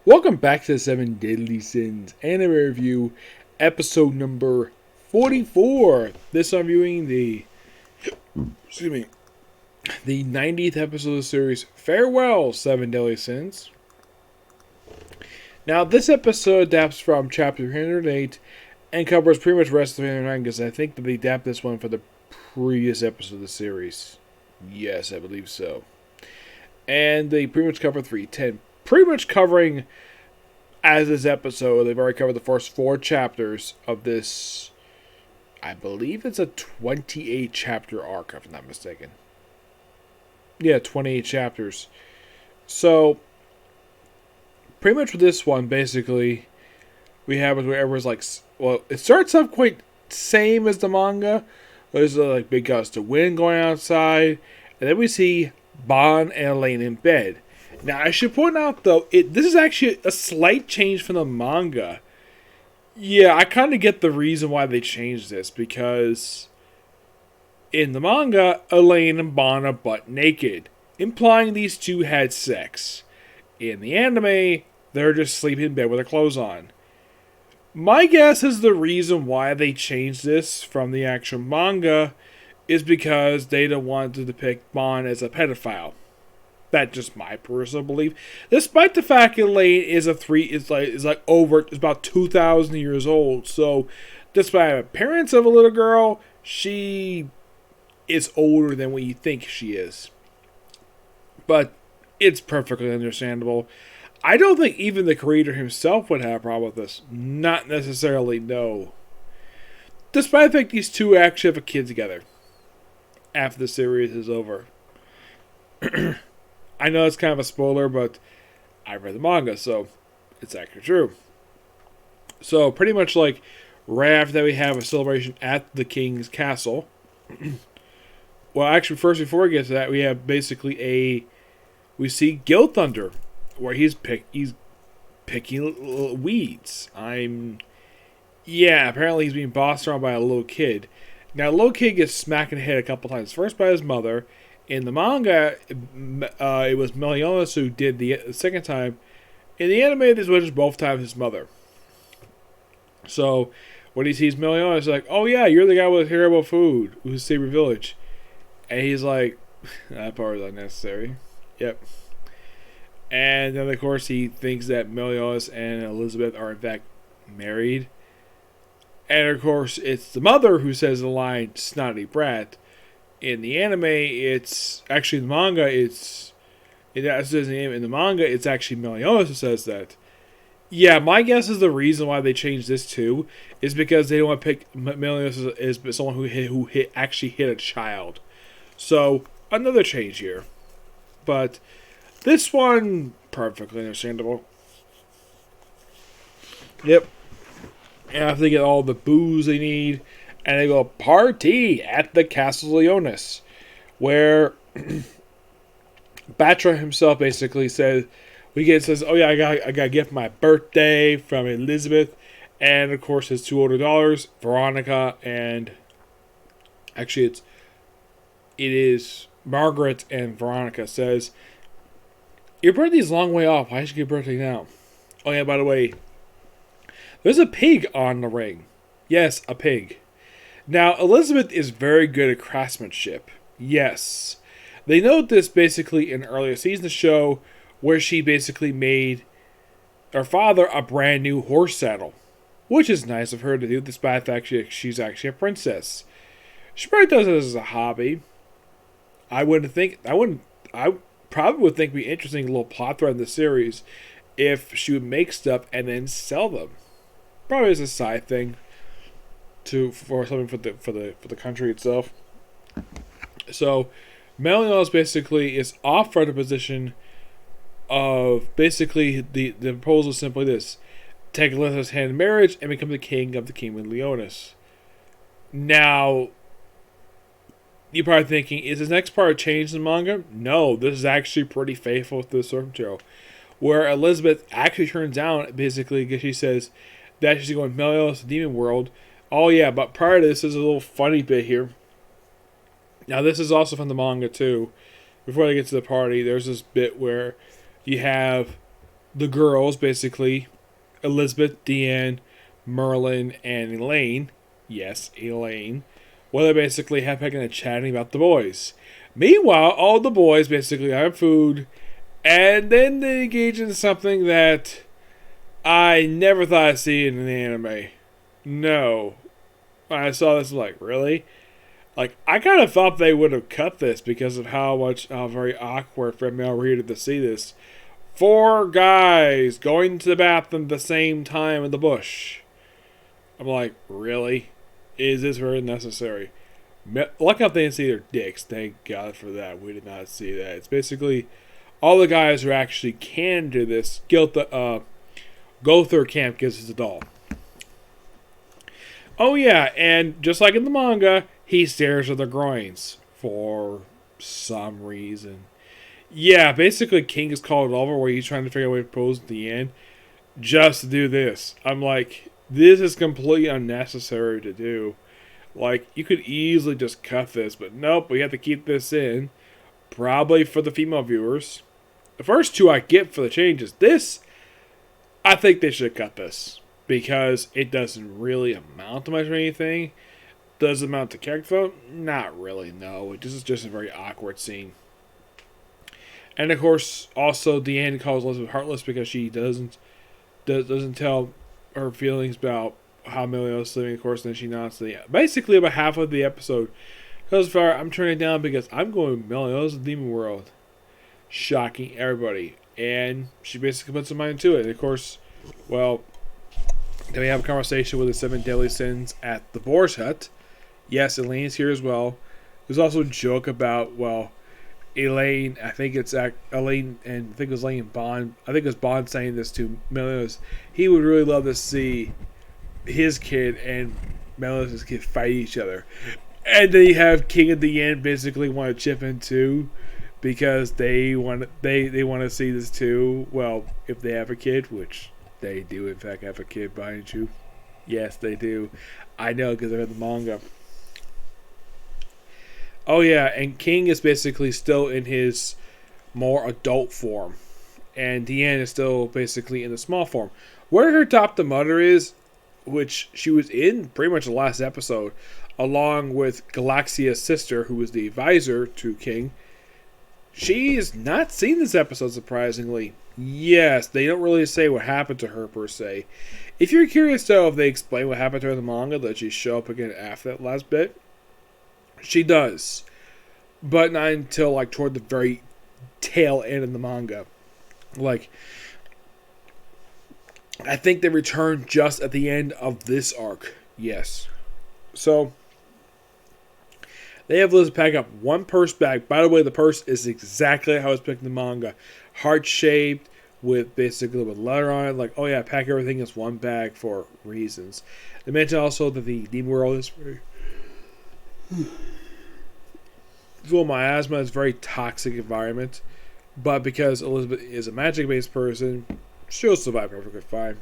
Welcome back to the 7 Deadly Sins anime review, episode number 44. This I'm viewing the 90th episode of the series, Farewell, 7 Deadly Sins. Now, this episode adapts from chapter 308 and covers pretty much the rest of 309 because I think that they adapt this one for the previous episode of the series. Yes, I believe so. And they pretty much cover 310. Pretty much covering, as this episode, they've already covered the first 4 chapters of this. I believe it's a 28 chapter arc, if I'm not mistaken. Yeah, 28 chapters. So, pretty much with this one, basically, we have it where everyone's like, well, it starts off quite same as the manga. There's like big gusts of wind going outside, and then we see Bon and Elaine in bed. Now, I should point out, though, this is actually a slight change from the manga. Yeah, I kind of get the reason why they changed this, because in the manga, Elaine and Bon are butt naked, implying these two had sex. In the anime, they're just sleeping in bed with their clothes on. My guess is the reason why they changed this from the actual manga is because they don't want to depict Bon as a pedophile. That's just my personal belief. Despite the fact Elaine is about 2,000 years old, so despite the appearance of a little girl, she is older than what you think she is. But it's perfectly understandable. I don't think even the creator himself would have a problem with this. Not necessarily, no. Despite the fact these two actually have a kid together after the series is over. I know it's kind of a spoiler, but I read the manga, so it's actually true. So, pretty much like right after that, we have a celebration at the king's castle. Well, actually, first, before we get to that, we have basically we see Gil Thunder, where he's picking weeds. Apparently he's being bossed around by a little kid. Now, the little kid gets smacked in the head a couple times. First by his mother. In the manga, it was Meliodas who did the second time. In the anime, this was both times his mother. So, when he sees Meliodas, he's like, oh yeah, you're the guy with terrible food who's Saber Village. And he's like, that part is unnecessary. Yep. And then, of course, he thinks that Meliodas and Elizabeth are, in fact, married. And, of course, it's the mother who says the line, snotty brat. In the anime, it's actually in the manga. In the manga, it's actually Meliodas who says that. Yeah, my guess is the reason why they changed this too is because they don't want to pick Meliodas as someone who actually hit a child. So another change here, but this one perfectly understandable. Yep, and after they get all the booze they need. And they go party at the Castle Leonis, where Batra himself basically says, oh yeah, I got a gift for my birthday from Elizabeth, and of course his 2 older daughters, Veronica and actually it is Margaret and Veronica says, your birthday's a long way off. Why should you get your birthday now? Oh yeah, by the way, there's a pig on the ring. Yes, a pig. Now, Elizabeth is very good at craftsmanship. Yes. They note this basically in earlier seasons of the show where she basically made her father a brand new horse saddle. Which is nice of her to do despite the fact she's actually a princess. She probably does it as a hobby. I probably would think it'd be interesting little plot thread in the series if she would make stuff and then sell them. Probably as a side thing. For something for the country itself. So, Meliodas basically is offered a position of basically the proposal is simply this: take Elizabeth's hand in marriage and become the king of the kingdom of Leonis. Now, you're probably thinking, is this next part changed in the manga? No, this is actually pretty faithful to the source material, where Elizabeth actually turns down basically because she says that she's going to Meliodas, the demon world. Oh yeah, but prior to this, there's a little funny bit here. Now this is also from the manga too. Before they get to the party, there's this bit where you have the girls, basically Elizabeth, Deanne, Merlin, and Elaine, yes, Elaine, well, they basically have been chatting about the boys. Meanwhile, all the boys basically have food, and then they engage in something that I never thought I'd see in an anime. No. When I saw this, I'm like, really? Like, I kind of thought they would have cut this because of how very awkward for a male reader to see this. 4 guys going to the bathroom at the same time in the bush. I'm like, really? Is this very necessary? Lucky enough they didn't see their dicks. Thank God for that. We did not see that. It's basically all the guys who actually can do this go through camp gives us a doll. Oh yeah, and just like in the manga, he stares at the groins for some reason. Yeah, basically King is called over where he's trying to figure out a way to propose at the end just to do this. I'm like, this is completely unnecessary to do. Like, you could easily just cut this, but nope, we have to keep this in. Probably for the female viewers. The first 2 I get for the changes. This, I think they should cut this. Because it doesn't really amount to much of anything. Does it amount to character? Not really, no. This is just a very awkward scene. And of course, also Deanne calls Elizabeth heartless because she doesn't tell her feelings about how Meliodas is living, of course, and then she nods to the basically about half of the episode. Because far, I'm turning it down because I'm going Meliodas the Demon World. Shocking everybody. And she basically puts her mind to it. And of course, well, then we have a conversation with the 7 deadly sins at the Boar's Hut. Yes, Elaine is here as well. There's also a joke about, well, Elaine, I think it was Elaine Bond. I think it was Bond saying this to Meliodas. He would really love to see his kid and Meliodas' kid fight each other. And then you have King at the end basically want to chip in too. Because they want to see this too. Well, if they have a kid, which they do in fact have a kid behind you. Yes, they do. I know because I read the manga. Oh yeah, and King is basically still in his more adult form. And Deanne is still basically in the small form. Where her top the mother is, which she was in pretty much the last episode, along with Galaxia's sister, who was the advisor to King. She's not seen this episode, surprisingly. Yes, they don't really say what happened to her, per se. If you're curious, though, if they explain what happened to her in the manga, does she show up again after that last bit? She does. But not until, like, toward the very tail end of the manga. Like, I think they return just at the end of this arc. Yes. So they have Liz pack up 1 purse bag. By the way, the purse is exactly how it's picked in the manga. Heart-shaped, with basically with letter on it. Like, oh yeah, pack everything in 1 bag for reasons. They mention also that the Demon World is very... Well, my asthma is a very toxic environment. But because Elizabeth is a magic-based person, she'll survive perfectly fine.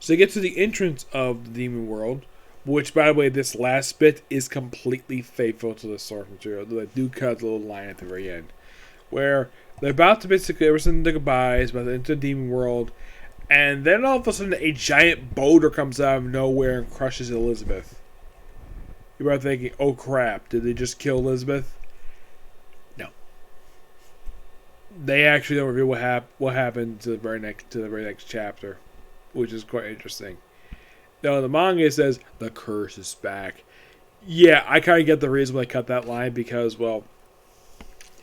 So they get to the entrance of the Demon World. Which, by the way, this last bit is completely faithful to the source material. They do cut a little line at the very end. Where they're about to basically ever send the goodbyes, about to enter the Demon World. And then all of a sudden a giant boulder comes out of nowhere and crushes Elizabeth. You're about thinking, oh crap, did they just kill Elizabeth? No. They actually don't reveal what happened to the very next chapter. Which is quite interesting. Now, in the manga, it says, the curse is back. Yeah, I kind of get the reason why they cut that line because, well,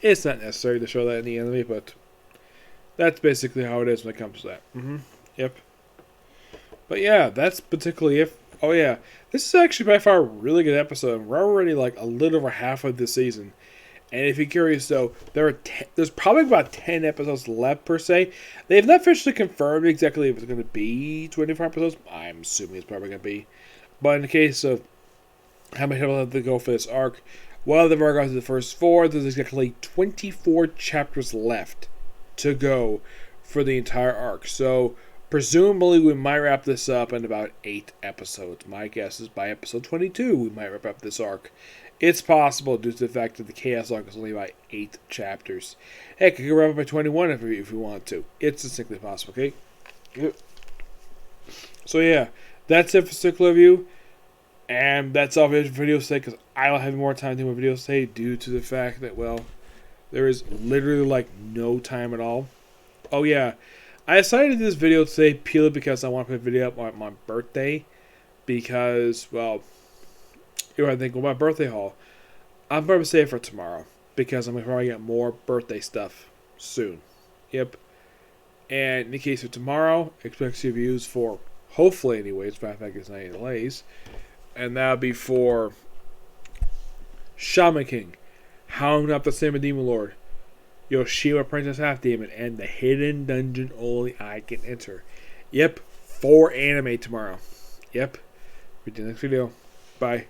it's not necessary to show that in the anime, but that's basically how it is when it comes to that. Yep. But yeah, that's particularly it. Oh yeah, this is actually by far a really good episode. We're already like a little over half of the season. And if you're curious, though, there's probably about 10 episodes left, per se. They have not officially confirmed exactly if it's going to be 24 episodes. I'm assuming it's probably going to be. But in the case of how many episodes have to go for this arc, well, they've already got to the first 4. There's exactly 24 chapters left to go for the entire arc. So, presumably, we might wrap this up in about 8 episodes. My guess is by episode 22, we might wrap up this arc. It's possible due to the fact that the Chaos Arc is only about 8 chapters. Heck, you can wrap up by 21 if you want to. It's distinctly possible, okay? Yep. So yeah, that's it for Cyclo Review. And that's all for video today, because I don't have more time to do my videos today due to the fact that, well, there is literally like no time at all. Oh yeah, I decided to do this video today purely because I want to put a video up on my birthday. Because, well, you know, I think, well, my birthday haul, I'm probably save it for tomorrow. Because I'm going to probably get more birthday stuff soon. Yep. And in the case of tomorrow, expect reviews for, hopefully anyways, in fact, it's 90 delays. And that'll be for Shaman King, Hound Up the Salmon Demon Lord, Yoshima Princess Half Demon, and the hidden dungeon only I can enter. Yep, 4 anime tomorrow. Yep. See you next video. Bye.